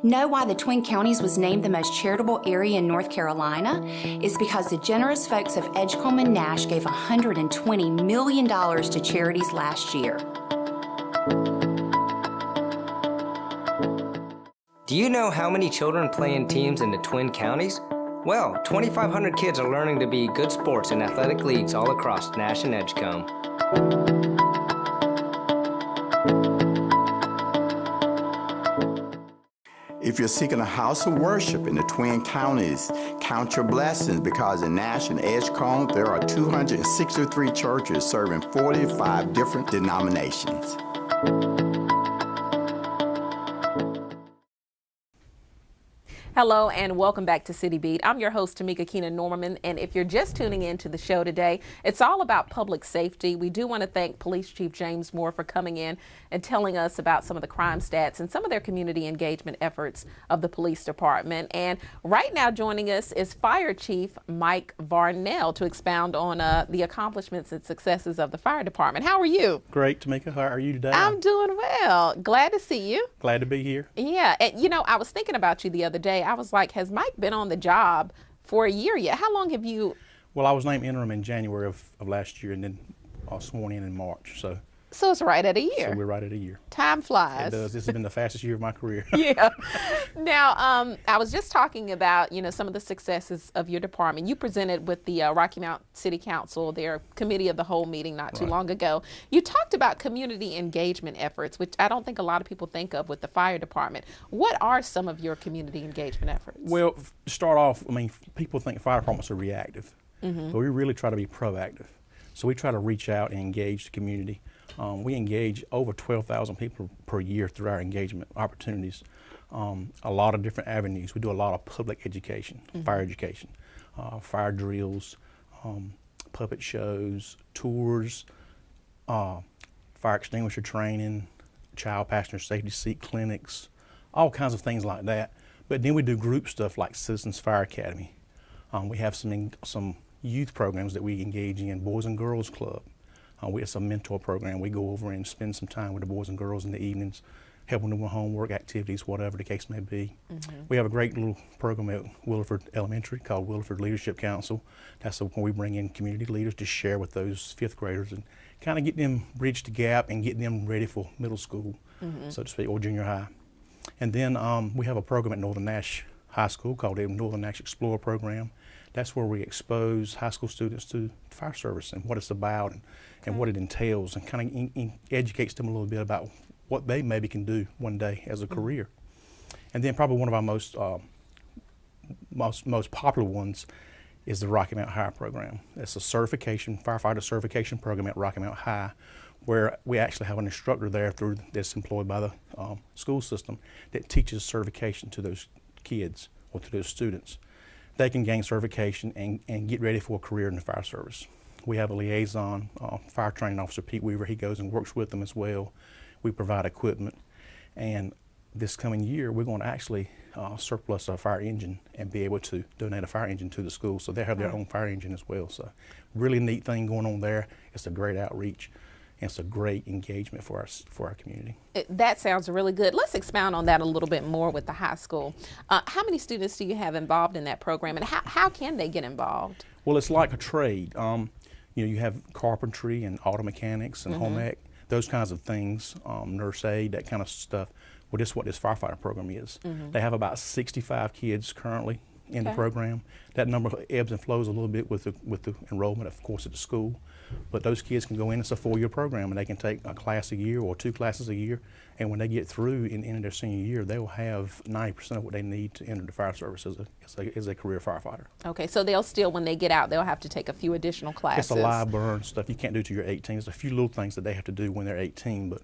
Know why the Twin Counties was named the most charitable area in North Carolina? It's because the generous folks of Edgecombe and Nash gave $120 million to charities last year. Do you know how many children play in teams in the Twin Counties? Well, 2,500 kids are learning to be good sports in athletic leagues all across Nash and Edgecombe. If you're seeking a house of worship in the Twin Counties, count your blessings, because in Nash and Edgecombe, there are 263 churches serving 45 different denominations. Hello and welcome back to City Beat. I'm your host, Tamika Keenan-Norman, and if you're just tuning in to the show today, it's all about public safety. We do want to thank Police Chief James Moore for coming in and telling us about some of the crime stats and some of their community engagement efforts of the police department. And right now joining us is Fire Chief Mike Varnell to expound on the accomplishments and successes of the fire department. How are you? Great, Tamika. How are you today? I'm doing well. Glad to see you. Glad to be here. Yeah, and you know, I was thinking about you the other day. I was like, has Mike been on the job for a year yet? How long have you? Well, I was named interim in January of last year, and then sworn in March. So it's right at a year. So we're right at a year. Time flies. It does. This has been the fastest year of my career. Yeah. Now, I was just talking about, you know, some of the successes of your department. You presented with the Rocky Mount City Council, their committee of the whole meeting not too long ago. You talked about community engagement efforts, which I don't think a lot of people think of with the fire department. What are some of your community engagement efforts? Well, to start off, I mean, people think fire departments are reactive, but we really try to be proactive. So we try to reach out and engage the community. We engage over 12,000 people per year through our engagement opportunities. A lot of different avenues. We do a lot of public education, fire education, fire drills, puppet shows, tours, fire extinguisher training, child passenger safety seat clinics, all kinds of things like that. But then we do group stuff like Citizens Fire Academy. We have some youth programs that we engage in, Boys and Girls Club. It's a mentor program. We go over and spend some time with the boys and girls in the evenings, helping them with homework, activities, whatever the case may be. We have a great little program at Williford Elementary called Williford Leadership Council. That's when we bring in community leaders to share with those fifth graders and kind of get them, bridge the gap and get them ready for middle school, so to speak, or junior high. And then we have a program at Northern Nash High School called the Northern Nash Explorer Program. That's where we expose high school students to fire service and what it's about and what it entails, and kind of educates them a little bit about what they maybe can do one day as a career. And then probably one of our most popular ones is the Rocky Mount High program. It's a firefighter certification program at Rocky Mount High, where we actually have an instructor there that's employed by the school system that teaches certification to those kids or to those students. They can gain certification and get ready for a career in the fire service. We have a liaison, fire training officer, Pete Weaver. He goes and works with them as well. We provide equipment. And this coming year, we're going to actually surplus our fire engine and be able to donate a fire engine to the school. So they have their own fire engine as well. So really neat thing going on there. It's a great outreach. And it's a great engagement for our community. That sounds really good. Let's expound on that a little bit more with the high school. How many students do you have involved in that program, and how can they get involved? Well, it's like a trade. You know, you have carpentry and auto mechanics and home ec, those kinds of things, nurse aid, that kind of stuff. Well, this is what this firefighter program is. They have about 65 kids currently in the program. That number ebbs and flows a little bit with the enrollment, of course, at the school. But those kids can go in. It's a 4-year program, and they can take a class a year or 2 classes a year. And when they get through and enter their senior year, they will have 90% of what they need to enter the fire service as a career firefighter. Okay, so they'll still, when they get out, they'll have to take a few additional classes. It's a live burn stuff you can't do till you're 18. There's a few little things that they have to do when they're 18, but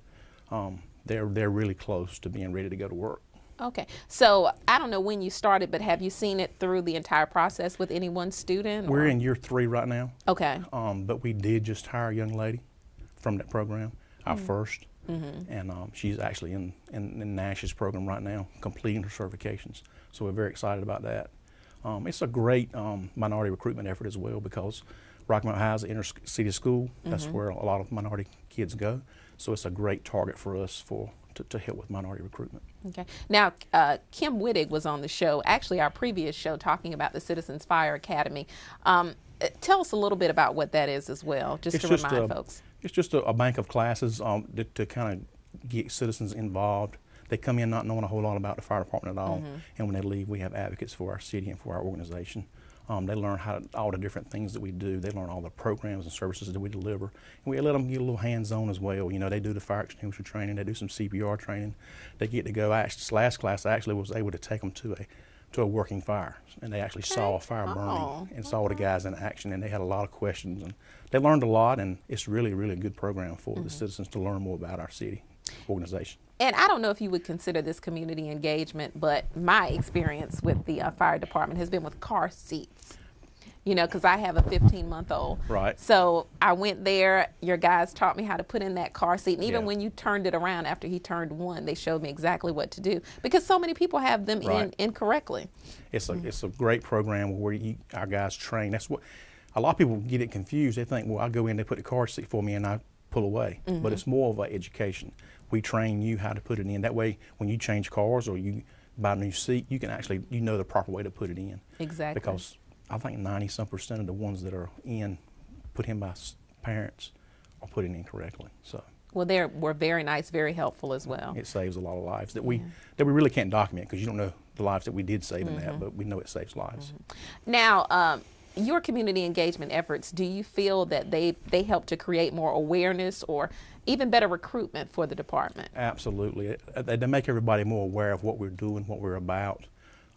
they're really close to being ready to go to work. Okay, so I don't know when you started, but have you seen it through the entire process with any one student? We're in year 3 right now. Okay. But we did just hire a young lady from that program, our first, and she's actually in Nash's program right now, completing her certifications. So we're very excited about that. It's a great minority recruitment effort as well, because Rocky Mount High is an inner city school. That's where a lot of minority kids go. So it's a great target for us to help with minority recruitment. Okay. Now, Kim Wittig was on the show, actually our previous show, talking about the Citizens Fire Academy. Tell us a little bit about what that is as well, just to remind folks. It's just a bank of classes to kind of get citizens involved. They come in not knowing a whole lot about the fire department at all, and when they leave, we have advocates for our city and for our organization. They learn all the different things that we do. They learn all the programs and services that we deliver. And we let them get a little hands-on as well. You know, they do the fire extinguisher training. They do some CPR training. They get to go. This last class, I actually was able to take them to a working fire, and they actually saw a fire burning and saw the guys in action, and they had a lot of questions. And they learned a lot, and it's really, really a good program for the citizens to learn more about our city organization. And I don't know if you would consider this community engagement, but my experience with the fire department has been with car seats. You know, because I have a 15-month-old. Right. So I went there. Your guys taught me how to put in that car seat. And even when you turned it around after he turned 1, they showed me exactly what to do. Because so many people have them in incorrectly. It's a great program where our guys train. That's what a lot of people get it confused. They think, well, I go in, they put the car seat for me, and I pull away. But it's more of an education. We train you how to put it in. That way, when you change cars or you buy a new seat, you can actually, you know the proper way to put it in. Exactly. Because I think 90-some% of the ones that are put in by parents are put in incorrectly. So. Well, they were very nice, very helpful as well. It saves a lot of lives that we really can't document because you don't know the lives that we did save in that, but we know it saves lives. Now, your community engagement efforts, do you feel that they help to create more awareness or even better recruitment for the department? Absolutely. They make everybody more aware of what we're doing, what we're about.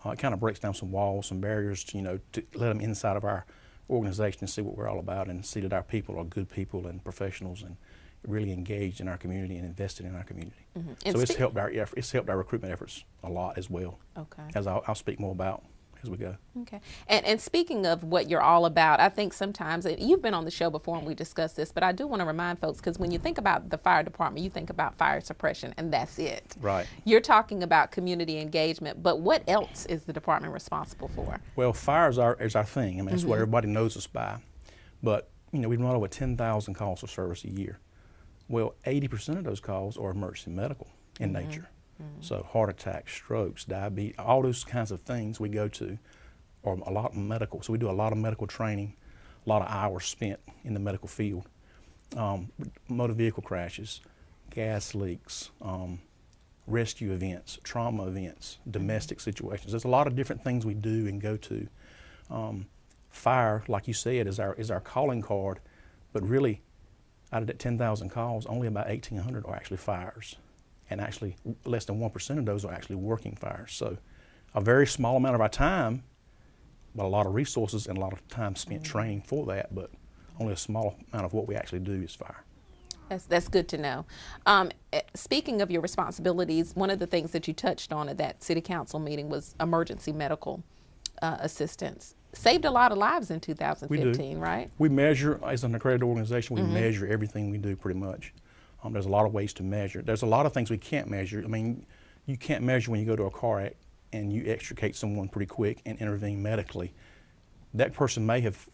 It kind of breaks down some walls, some barriers, to let them inside of our organization and see what we're all about and see that our people are good people and professionals and really engaged in our community and invested in our community. So it's helped our recruitment efforts a lot as well. Okay. As I'll speak more about as we go. Okay. And speaking of what you're all about, I think sometimes, you've been on the show before and we discussed this, but I do want to remind folks, because when you think about the fire department, you think about fire suppression and that's it. Right. You're talking about community engagement, but what else is the department responsible for? Well, fire is our thing. I mean, that's what everybody knows us by. But, we run over 10,000 calls for service a year. Well, 80% of those calls are emergency medical in nature. So heart attacks, strokes, diabetes, all those kinds of things we go to are a lot of medical. So we do a lot of medical training, a lot of hours spent in the medical field. Motor vehicle crashes, gas leaks, rescue events, trauma events, domestic situations. There's a lot of different things we do and go to. Fire, like you said, is our calling card, but really out of that 10,000 calls, only about 1,800 are actually fires. And actually less than 1% of those are actually working fires. So a very small amount of our time, but a lot of resources and a lot of time spent training for that, but only a small amount of what we actually do is fire. That's good to know. Speaking of your responsibilities, one of the things that you touched on at that city council meeting was emergency medical assistance. Saved a lot of lives in 2015, right? We measure, as an accredited organization, we measure everything we do pretty much. There's a lot of ways to measure. There's a lot of things we can't measure. I mean, you can't measure when you go to a car wreck and you extricate someone pretty quick and intervene medically. That person may have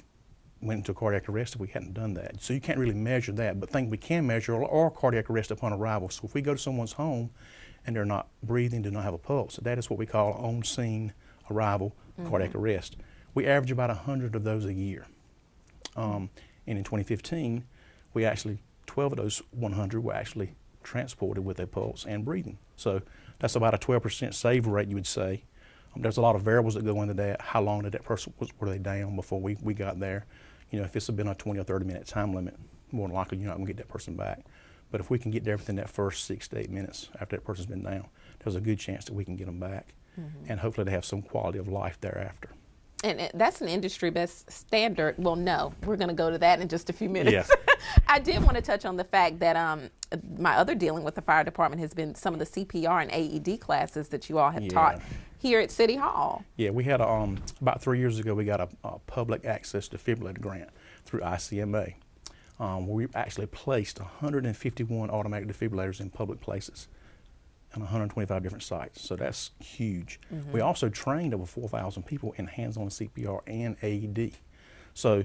went into cardiac arrest if we hadn't done that. So you can't really measure that, but things we can measure are cardiac arrest upon arrival. So if we go to someone's home and they're not breathing, do not have a pulse, that is what we call on-scene arrival cardiac arrest. We average about 100 of those a year. And in 2015, we actually 12 of those 100 were actually transported with a pulse and breathing. So that's about a 12% save rate, you would say. There's a lot of variables that go into that. How long did that person, were they down before we got there? If it's been a 20 or 30 minute time limit, more than likely you're not gonna get that person back. But if we can get there within that first 6 to 8 minutes after that person's been down, there's a good chance that we can get them back. And hopefully they have some quality of life thereafter. And that's an industry best standard. Well, no, we're going to go to that in just a few minutes. Yeah. I did want to touch on the fact that my other dealing with the fire department has been some of the CPR and AED classes that you all have taught here at City Hall. Yeah, we had about 3 years ago, we got a public access defibrillator grant through ICMA. Where we actually placed 151 automatic defibrillators in public places on 125 different sites, so that's huge. We also trained over 4,000 people in hands-on CPR and AED. So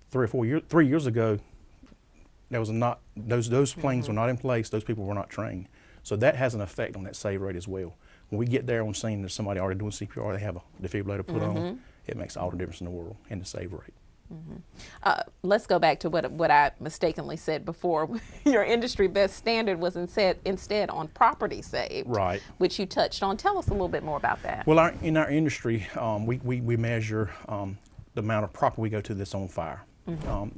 3 years ago, there was not those planes were not in place. Those people were not trained. So that has an effect on that save rate as well. When we get there on scene, there's somebody already doing CPR, they have a defibrillator put on, it makes all the difference in the world in the save rate. Let's go back to what I mistakenly said before. Your industry best standard was instead on property saved, Right. which you touched on. Tell us a little bit more about that. Well, in our industry, we measure the amount of property we go to that's on fire.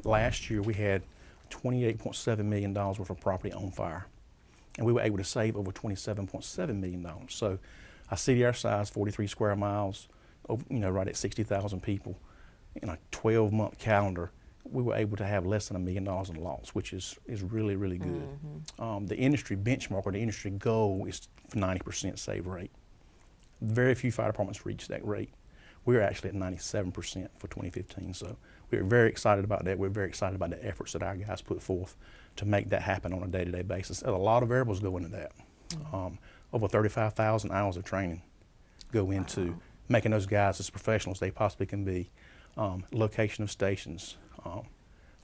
Last year, we had $28.7 million worth of property on fire, and we were able to save over $27.7 million. So a city our size, 43 square miles, right at 60,000 people, in a 12-month calendar, we were able to have less than $1 million in loss, which is really, really good. The industry benchmark or the industry goal is 90% save rate. Very few fire departments reach that rate. We're actually at 97% for 2015, so we're very excited about that. We're very excited about the efforts that our guys put forth to make that happen on a day-to-day basis. And a lot of variables go into that. Over 35,000 hours of training go into making those guys as professional as they possibly can be. Location of stations,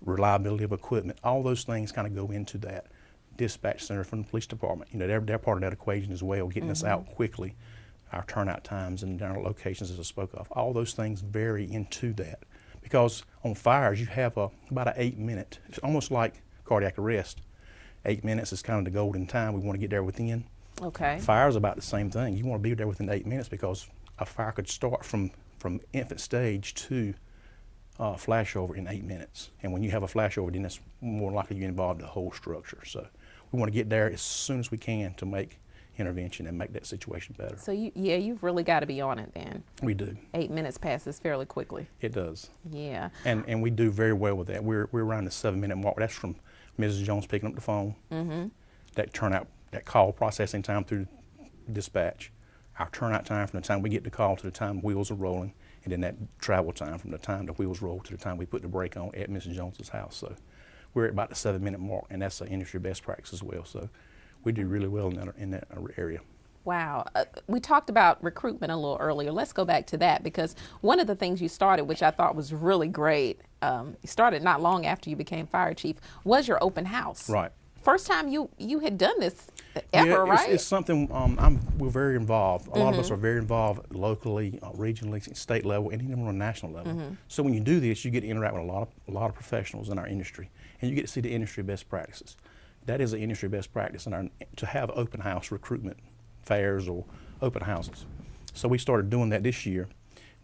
reliability of equipment, all those things kind of go into that. Dispatch center from the police department, they're part of that equation as well, getting us out quickly. Our turnout times and our locations, as I spoke of, all those things vary into that. Because on fires, you have about an 8-minute, it's almost like cardiac arrest. 8 minutes is kind of the golden time. We want to get there within. Okay. Fire's about the same thing. You want to be there within 8 minutes because a fire could start from infant stage to flashover in 8 minutes. And when you have a flashover, then it's more likely you involve the whole structure. So we want to get there as soon as we can to make intervention and make that situation better. So you've really got to be on it then. We do. 8 minutes passes fairly quickly. It does. Yeah. And we do very well with that. We're around the 7-minute mark. That's from Mrs. Jones picking up the phone, that turnout, that call processing time through dispatch, our turnout time from the time we get the call to the time wheels are rolling, and then that travel time from the time the wheels roll to the time we put the brake on at Mrs. Jones's house. So we're at about the 7-minute mark, and that's an industry best practice as well. So we do really well in that area. Wow. We talked about recruitment a little earlier. Let's go back to that, because one of the things you started, which I thought was really great, you started not long after you became fire chief, was your open house. Right. First time you had done this ever, right? It's something we're very involved. A lot of us are very involved locally, regionally, state level, and even on a national level. So when you do this, you get to interact with a lot of professionals in our industry, and you get to see the industry best practices. That is an industry best practice to have open house recruitment fairs or open houses. So we started doing that this year.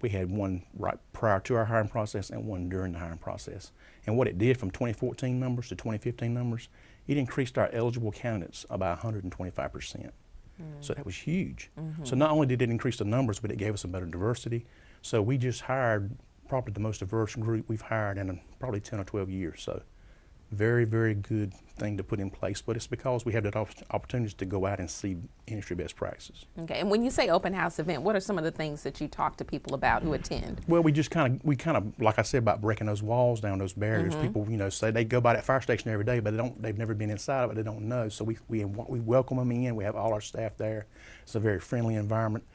We had one right prior to our hiring process and one during the hiring process. And what it did from 2014 numbers to 2015 numbers, it increased our eligible candidates by 125%. So that was huge. So not only did it increase the numbers, but it gave us a better diversity. So we just hired probably the most diverse group we've hired in probably 10 or 12 years. So very, very good thing to put in place, but it's because we have that opportunities to go out and see industry best practices. Okay, and when you say open house event, what are some of the things that you talk to people about who attend? Well, we kind of, like I said, about breaking those walls down, those barriers. People, say they go by that fire station every day, but they've never been inside of it, they don't know. So we welcome them in. We have all our staff there. It's a very friendly environment.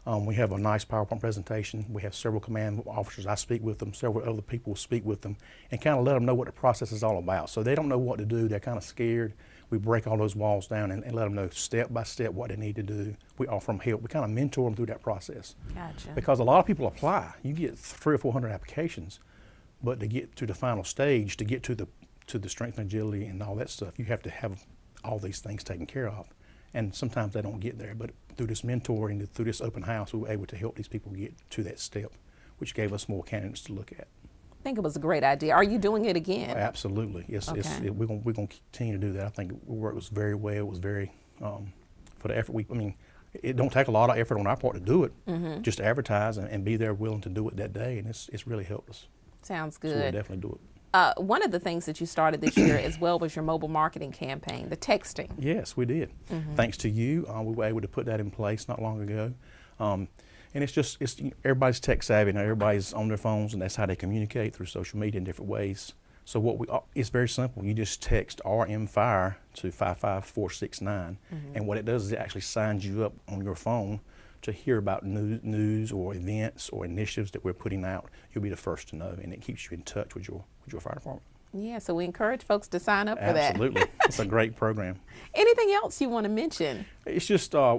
We have a nice PowerPoint presentation. We have several command officers. I speak with them. Several other people speak with them and kind of let them know what the process is all about. So they don't know what to do. They're kind of scared. We break all those walls down and let them know step by step what they need to do. We offer them help. We kind of mentor them through that process. Gotcha. Because a lot of people apply. You get 300 or 400 applications, but to get to the final stage, to get to the strength and agility and all that stuff, you have to have all these things taken care of. And sometimes they don't get there, but through this mentoring, through this open house, we were able to help these people get to that step, which gave us more candidates to look at. I think it was a great idea. Are you doing it again? Absolutely. Yes, okay. We're going to continue to do that. I think it was very well. It was very, for the effort, it don't take a lot of effort on our part to do it, just to advertise and be there willing to do it that day, and it's really helped us. Sounds good. So we'll definitely do it. One of the things that you started this year as well was your mobile marketing campaign, the texting. Yes, we did. Thanks to you, we were able to put that in place not long ago. And it's everybody's tech savvy now. Everybody's on their phones, and that's how they communicate through social media in different ways. So it's very simple. You just text RM Fire to 55469, and what it does is it actually signs you up on your phone to hear about news or events or initiatives that we're putting out. You'll be the first to know, and it keeps you in touch with your fire department. Yeah, so we encourage folks to sign up for that. Absolutely. It's a great program. Anything else you want to mention? It's just, I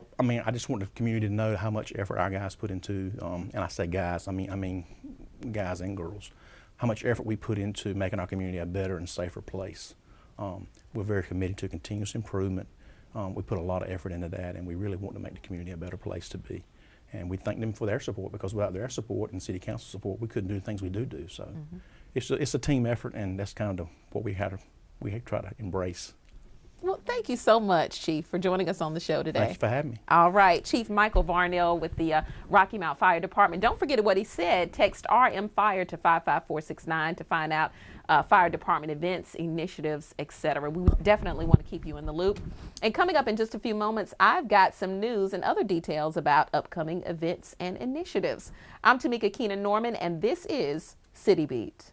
just want the community to know how much effort our guys put into, and I say guys, I mean guys and girls, how much effort we put into making our community a better and safer place. We're very committed to continuous improvement. We put a lot of effort into that, and we really want to make the community a better place to be. And we thank them for their support, because without their support and city council support, we couldn't do the things we do. So it's a team effort, and that's kind of what we try to embrace. Well, thank you so much, Chief, for joining us on the show today. Thank you for having me. All right, Chief Michael Varnell with the Rocky Mount Fire Department. Don't forget what he said. Text RM Fire to 55469 to find out fire department events, initiatives, etc. We definitely want to keep you in the loop. And coming up in just a few moments, I've got some news and other details about upcoming events and initiatives. I'm Tamika Keenan Norman, and this is City Beat.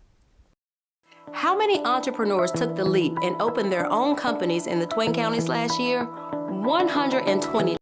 How many entrepreneurs took the leap and opened their own companies in the Twin Counties last year? 120.